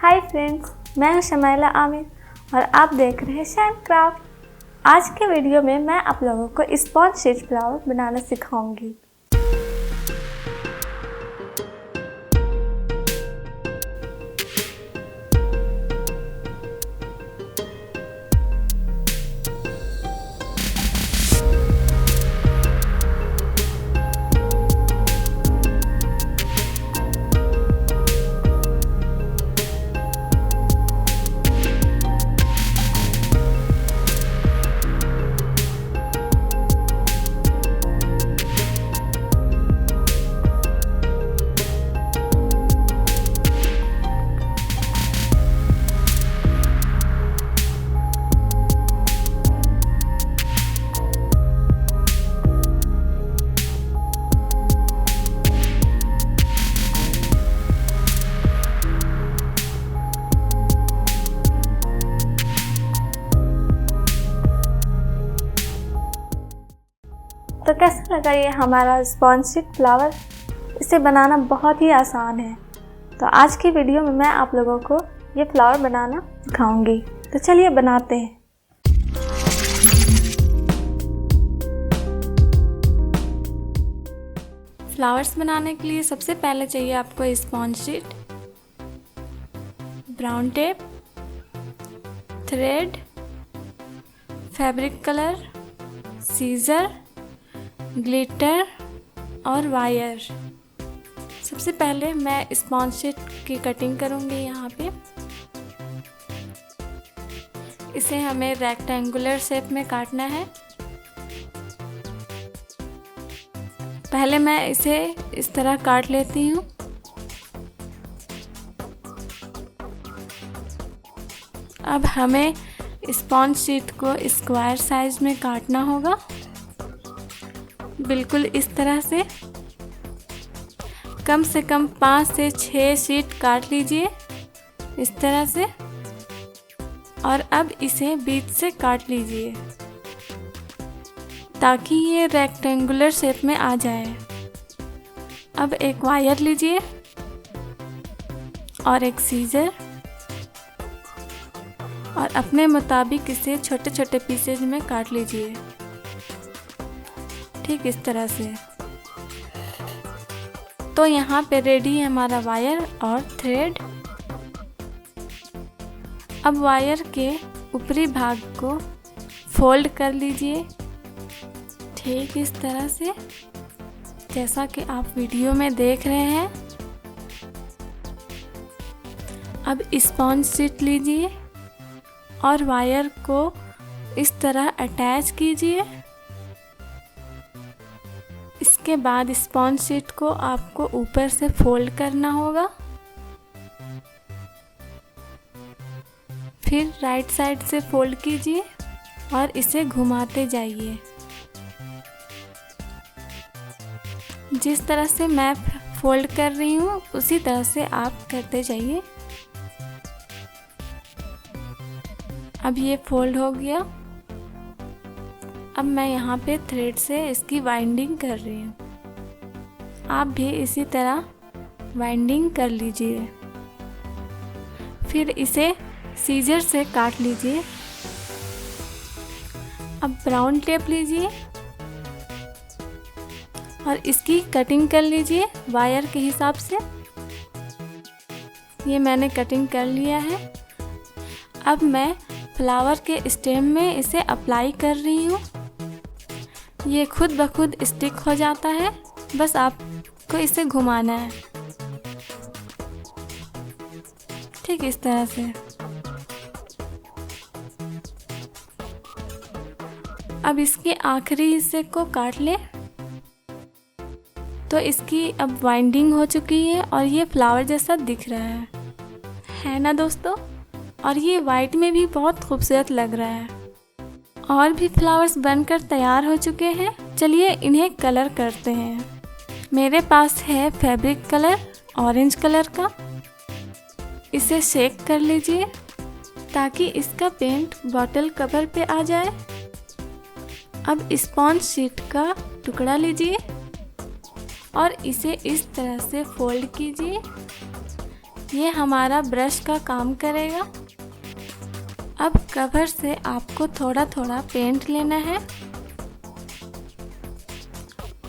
Hi friends, मैं हूं शमाइला आमिर और आप देख रहे हैं शाइन क्राफ्ट। आज के वीडियो में मैं आप लोगों को स्पॉन्ज शीट फ्लावर बनाना सिखाऊंगी। तो कैसा लगा ये हमारा स्पॉन्ज शीट फ्लावर? इसे बनाना बहुत ही आसान है। तो आज की वीडियो में मैं आप लोगों को ये फ्लावर बनाना सिखाऊंगी। तो चलिए बनाते हैं। फ्लावर्स बनाने के लिए सबसे पहले चाहिए आपको sponge sheet, brown tape, thread, fabric colour, scissor, glitter और वायर। सबसे पहले मैं स्पॉन्ज शीट की कटिंग करूंगी। यहाँ पे इसे हमें रेक्टेंगुलर शेप में काटना है। पहले मैं इसे इस तरह काट लेती हूँ। अब हमें स्पॉन्ज शीट को स्क्वायर साइज में काटना होगा, बिल्कुल इस तरह से। कम से कम 5 से 6 शीट काट लीजिए इस तरह से, और अब इसे बीच से काट लीजिए ताकि ये रेक्टेंगुलर शेप में आ जाए। अब एक वायर लीजिए और एक सीजर, और अपने मुताबिक इसे छोटे छोटे पीसेज में काट लीजिए, ठीक इस तरह से। तो यहाँ पे रेडी है हमारा वायर और थ्रेड। अब वायर के ऊपरी भाग को फोल्ड कर लीजिए, ठीक इस तरह से, जैसा कि आप वीडियो में देख रहे हैं। अब स्पॉन्ज शीट लीजिए और वायर को इस तरह अटैच कीजिए। इसके बाद स्पॉन्ज शीट को आपको ऊपर से फोल्ड करना होगा, फिर राइट साइड से फोल्ड कीजिए और इसे घुमाते जाइए। जिस तरह से मैं फोल्ड कर रही हूँ उसी तरह से आप करते जाइए। अब ये फोल्ड हो गया। अब मैं यहाँ पे थ्रेड से इसकी वाइंडिंग कर रही हूँ। आप भी इसी तरह वाइंडिंग कर लीजिए। फिर इसे सीजर से काट लीजिए। अब ब्राउन टेप लीजिए और इसकी कटिंग कर लीजिए वायर के हिसाब से। ये मैंने कटिंग कर लिया है। अब मैं फ्लावर के स्टेम में इसे अप्लाई कर रही हूँ। ये खुद ब खुद स्टिक हो जाता है, बस आपको इसे घुमाना है, ठीक इस तरह से। अब इसके आखिरी हिस्से को काट ले। तो इसकी अब वाइंडिंग हो चुकी है और ये फ्लावर जैसा दिख रहा है ना दोस्तों? और ये वाइट में भी बहुत खूबसूरत लग रहा है। और भी फ्लावर्स बनकर तैयार हो चुके हैं। चलिए इन्हें कलर करते हैं। मेरे पास है फैब्रिक कलर ऑरेंज कलर का। इसे शेक कर लीजिए ताकि इसका पेंट बॉटल कवर पे आ जाए। अब स्पॉन्ज शीट का टुकड़ा लीजिए और इसे इस तरह से फोल्ड कीजिए ये हमारा ब्रश का काम करेगा। अब कवर से आपको थोड़ा थोड़ा पेंट लेना है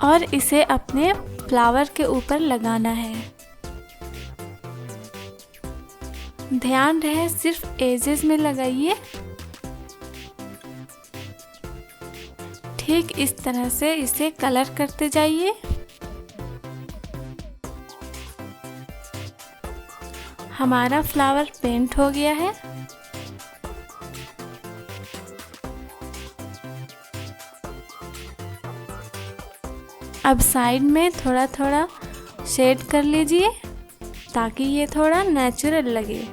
और इसे अपने फ्लावर के ऊपर लगाना है। ध्यान रहे सिर्फ एजेस में लगाइए। ठीक इस तरह से इसे कलर करते जाइए। हमारा फ्लावर पेंट हो गया है। अब साइड में थोड़ा थोड़ा शेड कर लीजिए ताकि ये थोड़ा नेचुरल लगे।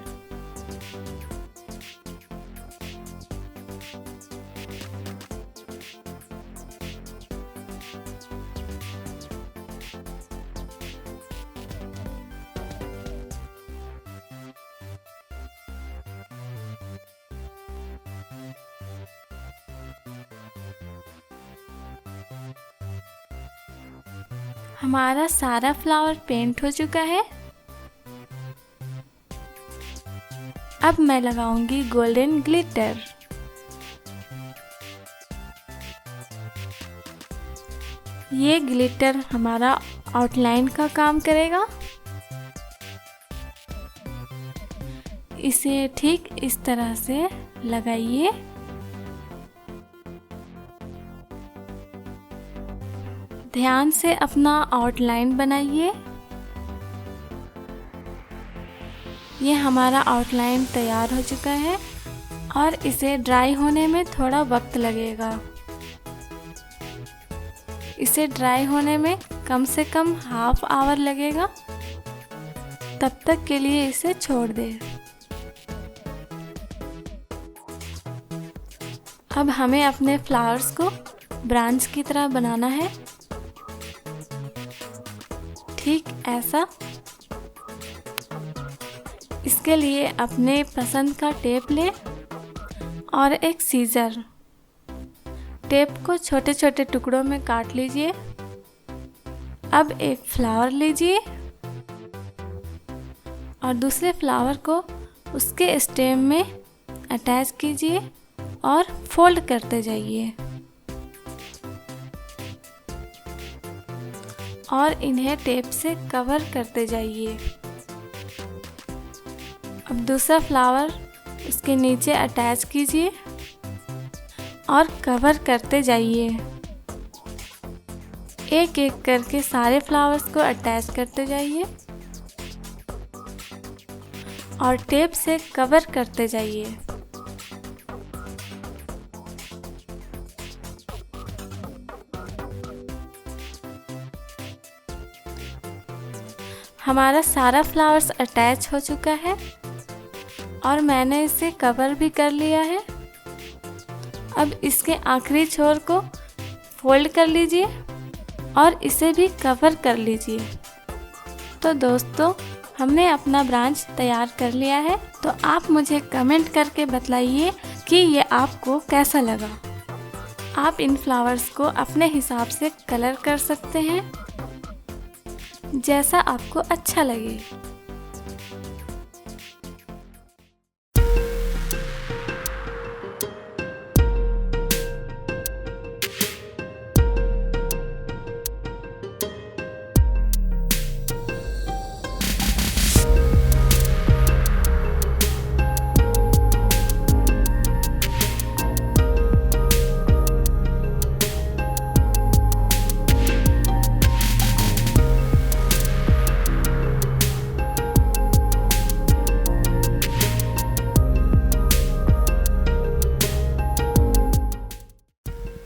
हमारा सारा फ्लावर पेंट हो चुका है। अब मैं लगाऊंगी गोल्डन ग्लिटर। ये ग्लिटर हमारा आउटलाइन का काम करेगा। इसे ठीक इस तरह से लगाइए। ध्यान से अपना आउटलाइन बनाइए। ये हमारा आउटलाइन तैयार हो चुका है और इसे ड्राई होने में थोड़ा वक्त लगेगा। इसे ड्राई होने में कम से कम हाफ आवर लगेगा। तब तक के लिए इसे छोड़ दें। अब हमें अपने फ्लावर्स को ब्रांच की तरह बनाना है। ठीक ऐसा। इसके लिए अपने पसंद का टेप लें और एक सीजर। टेप को छोटे छोटे टुकड़ों में काट लीजिए। अब एक फ्लावर लीजिए और दूसरे फ्लावर को उसके स्टेम में अटैच कीजिए और फोल्ड करते जाइए और इन्हें टेप से कवर करते जाइए। अब दूसरा फ्लावर इसके नीचे अटैच कीजिए और कवर करते जाइए। एक एक करके सारे फ्लावर्स को अटैच करते जाइए और टेप से कवर करते जाइए। हमारा सारा फ्लावर्स अटैच हो चुका है और मैंने इसे कवर भी कर लिया है। अब इसके आखिरी छोर को फोल्ड कर लीजिए और इसे भी कवर कर लीजिए। तो दोस्तों, हमने अपना ब्रांच तैयार कर लिया है। तो आप मुझे कमेंट करके बताइए कि ये आपको कैसा लगा। आप इन फ्लावर्स को अपने हिसाब से कलर कर सकते हैं, जैसा आपको अच्छा लगे।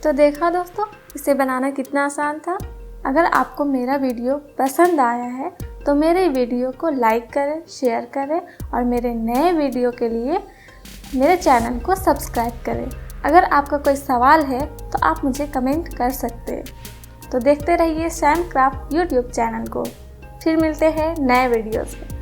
तो देखा दोस्तों, इसे बनाना कितना आसान था। अगर आपको मेरा वीडियो पसंद आया है तो मेरे वीडियो को लाइक करें, शेयर करें और मेरे नए वीडियो के लिए मेरे चैनल को सब्सक्राइब करें। अगर आपका कोई सवाल है तो आप मुझे कमेंट कर सकते हैं। तो देखते रहिए सैम क्राफ्ट यूट्यूब चैनल को। फिर मिलते हैं नए वीडियोज़ में।